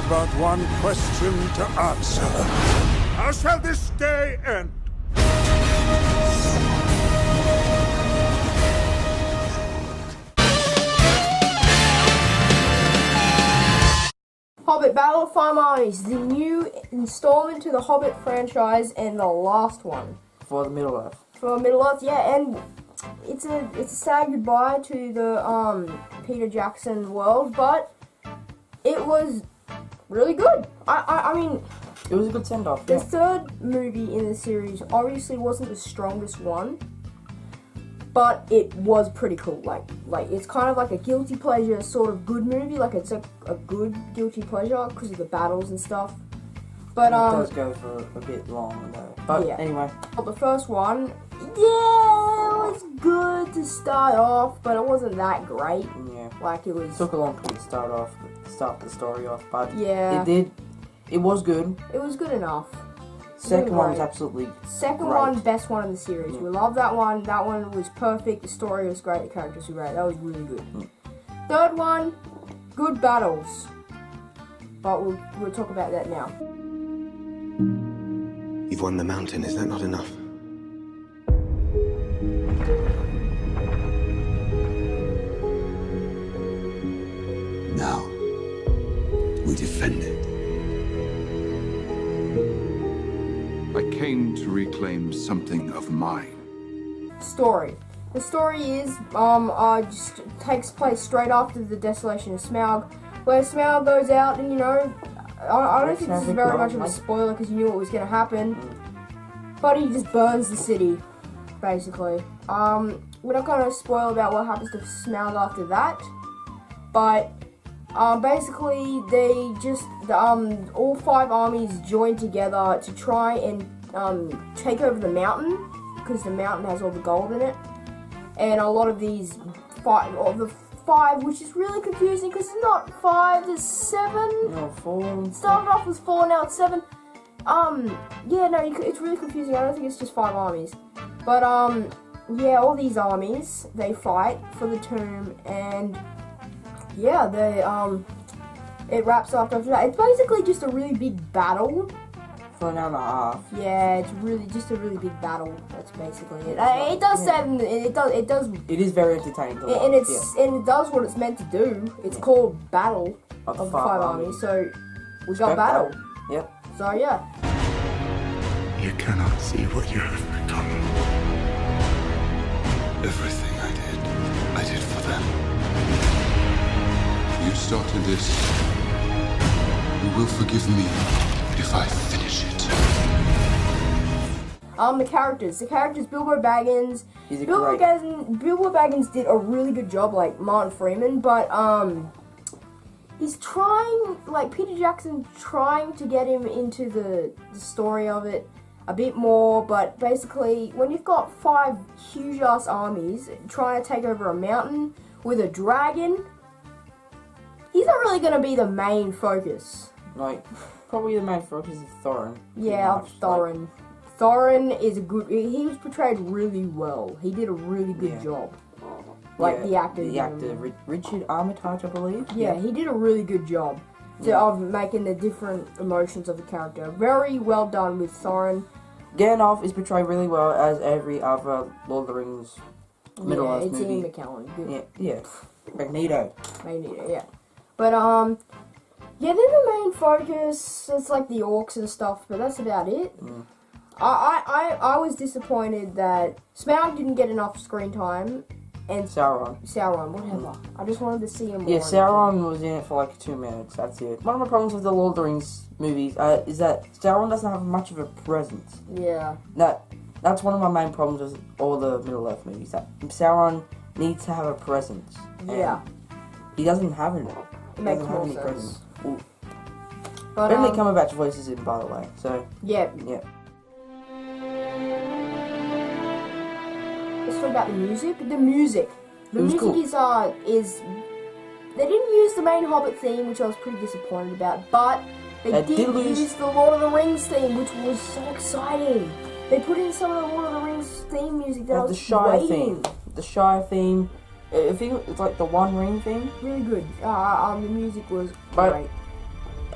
but one question to answer. How shall this day end? Hobbit Battle of Five Armies, the new installment to the Hobbit franchise and the last one. For the Middle Earth. For Middle Earth, yeah, and it's a sad goodbye to the Peter Jackson world, but it was really good. I mean, it was a good send-off. The third movie in the series obviously wasn't the strongest one, but it was pretty cool. Like it's kind of like a guilty pleasure sort of good movie. Like it's a good guilty pleasure because of the battles and stuff. But it does go for a bit long though. But yeah. Anyway, the first one, yeah, it was good to start off, but it wasn't that great. Yeah, like it took a long time to start the story off, but yeah, it did. It was good. It was good enough. Second one was absolutely Second great. one, best one in the series. Yeah. We love that one. That one was perfect. The story was great. The characters were great. That was really good. Third one, good battles. But we'll talk about that now. You've won the mountain. Is that not enough? Now, we defend it. I came to reclaim something of mine. Story. The story is, just takes place straight after the desolation of Smaug, where Smaug goes out and, you know, I don't think this is very much of a spoiler because you knew what was going to happen, but he just burns the city, basically. We're not going to spoil about what happens to Smaug after that, but basically they just, all five armies join together to try and take over the mountain, because the mountain has all the gold in it, and a lot of these five, which is really confusing because it's not 5, there's 7. No, 4. Started off with 4, now it's 7. Yeah, no, it's really confusing. I don't think it's just 5 armies. But, yeah, all these armies, they fight for the tomb, and, yeah, it wraps up after that. It's basically just a really big battle. For an hour and a half. Yeah, it's really just a really big battle. That's basically it. It does say it does. It is very entertaining to watch. And and it does what it's meant to do. It's called Battle of the Five Armies. So we got battle. Yep. So yeah. You cannot see what you have become. Everything I did for them. You started this. You will forgive me if I finish it. The characters, Bilbo Baggins. Bilbo Baggins did a really good job, like Martin Freeman, but he's trying, like Peter Jackson, trying to get him into the story of it a bit more. But basically, when you've got 5 huge ass armies trying to take over a mountain with a dragon, he's not really going to be the main focus. Like, probably the main focus is Thorin. Yeah, Thorin. Like, Thorin is a good. He was portrayed really well. He did a really good job. Like the actor. The actor, Richard Armitage, I believe. Yeah, he did a really good job of making the different emotions of the character. Very well done with Thorin. Gandalf is portrayed really well as every other Lord of the Rings Middle Earth movie. Ian McKellen. Good. Yeah. Magneto, yeah. But yeah, then the main focus, it's like the orcs and stuff, but that's about it. I was disappointed that Smaug didn't get enough screen time, and Sauron, whatever. I just wanted to see him more. Yeah, Sauron was in it for like 2 minutes, that's it. One of my problems with the Lord of the Rings movies is that Sauron doesn't have much of a presence. Yeah. That's one of my main problems with all the Middle Earth movies, that Sauron needs to have a presence. Yeah. He doesn't have it. It makes more sense. But Benedict Cumberbatch voices him, by the way, so... Yeah. Let's talk about the music. The music cool. is... They didn't use the main Hobbit theme, which I was pretty disappointed about, but they did use the Lord of the Rings theme, which was so exciting. They put in some of the Lord of the Rings theme music that I was waiting. The Shire theme. I think it's like the One Ring thing. Really good. The music was great.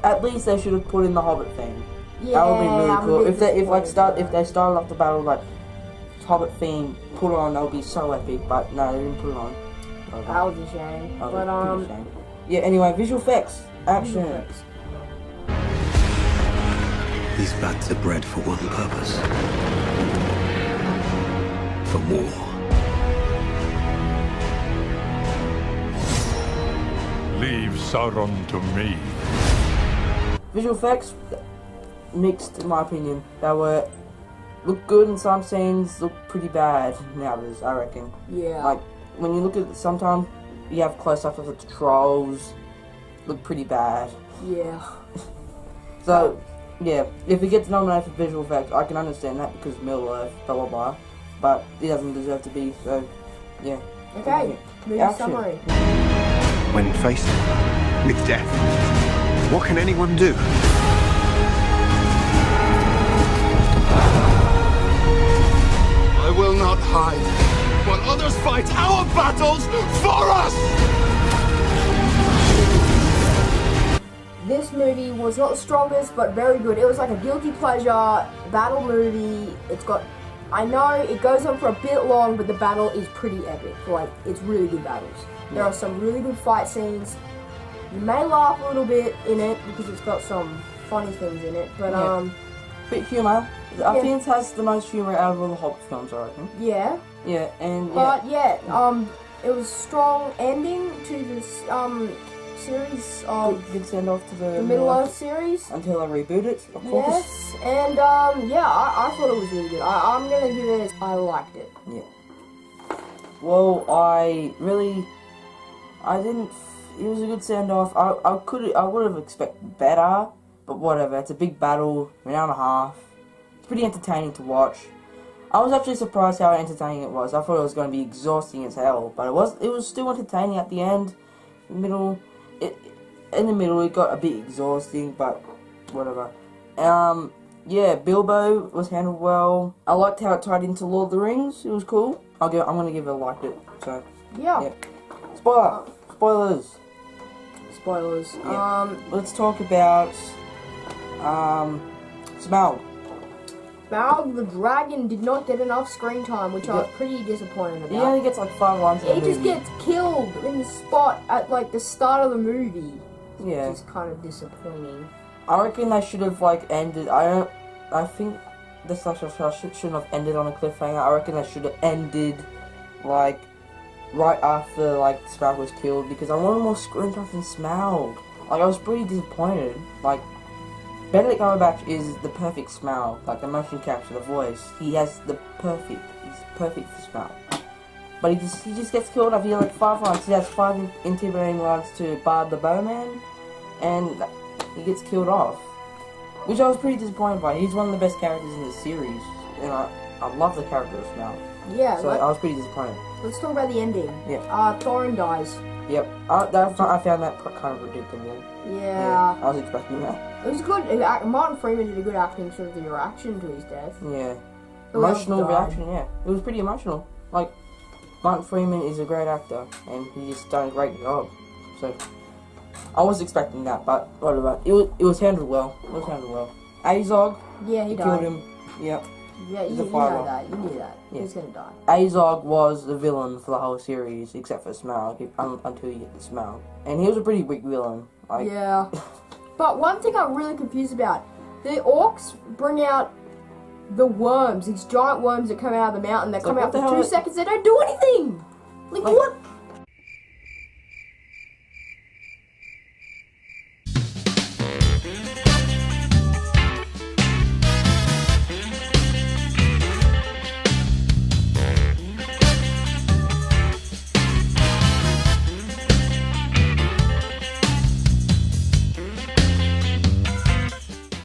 at least they should have put in the Hobbit theme. Yeah, That would be really I'm a cool. bit If they disappointed. started off the battle like Hobbit theme put on, that would be so epic. But no, they didn't put it on. That was a shame. That was But a pretty shame. Yeah. Anyway, visual effects, action. These bats are bred for one purpose. For war. Leave Sauron to me. Visual effects, mixed in my opinion. They look good in some scenes, look pretty bad in others, I reckon. Yeah. Like, when you look at sometimes you have close-ups of the trolls, look pretty bad. Yeah. So, yeah, if he gets nominated for visual effects, I can understand that because Middle-earth, blah blah blah. But he doesn't deserve to be, so, yeah. Okay, movie Action. summary. When faced with death, what can anyone do? I will not hide while others fight our battles for us! This movie was not the strongest, but very good. It was like a guilty pleasure battle movie. I know it goes on for a bit long, but the battle is pretty epic. Like, it's really good battles. There are some really good fight scenes. You may laugh a little bit in it because it's got some funny things in it, but Bit humour. I think it has the most humour out of all the Hobbit films, I reckon. yeah. Yeah, and But it was a strong ending to this series of good send off to the Middle-earth series. until I reboot it, of course. Yes, and I thought it was really good. I'm gonna give it. I liked it. Yeah. Well, it was a good send off. I would have expected better, but whatever. It's a big battle, an hour and a half. It's pretty entertaining to watch. I was actually surprised how entertaining it was. I thought it was going to be exhausting as hell, but it was still entertaining at the end. In the middle, it got a bit exhausting, but whatever. Yeah, Bilbo was handled well. I liked how it tied into Lord of the Rings. It was cool. I'm gonna give it a liked it. So Yeah. Spoilers. Spoilers. Yeah. Let's talk about Smaug. Smaug the dragon did not get enough screen time, which I was pretty disappointed about. He only gets like 5 lines. He just gets killed in the spot at like the start of the movie. Yeah. Which is kind of disappointing. I reckon they should have like ended. I think this shouldn't have ended on a cliffhanger. I reckon they should have ended like right after like Smaug was killed, because I wanted more screen time from Smaug. Like, I was pretty disappointed. Like, Benedict Cumberbatch is the perfect Smaug. Like, the motion capture, the voice, he's perfect for Smaug. But he just gets killed off. He has like 5 lines. He has 5 intimidating lines to Bard the Bowman, and he gets killed off. Which I was pretty disappointed by. He's one of the best characters in the series, and I love the character of Smaug. Yeah. So I was pretty disappointed. Let's talk about the ending. Yeah. Thorin dies. Yep. I found that kind of predictable. Yeah. I was expecting that. It was good. Martin Freeman did a good acting sort of the reaction to his death. Yeah. Who else Emotional died? reaction, yeah. It was pretty emotional. Like, Martin Freeman is a great actor, and he just done a great job. So, I was expecting that, but whatever. It was handled well. Azog, Yeah, he killed died. him. Yep. Yeah, you The know fighter. that. You knew that. Yeah. He's gonna die. Azog was the villain for the whole series, except for Smaug, until you get the Smaug. And he was a pretty weak villain. Like, Yeah. But one thing I'm really confused about, the orcs bring out the worms, these giant worms that come out of the mountain. They come what out the for hell 2 is- seconds. They don't do anything. Like what?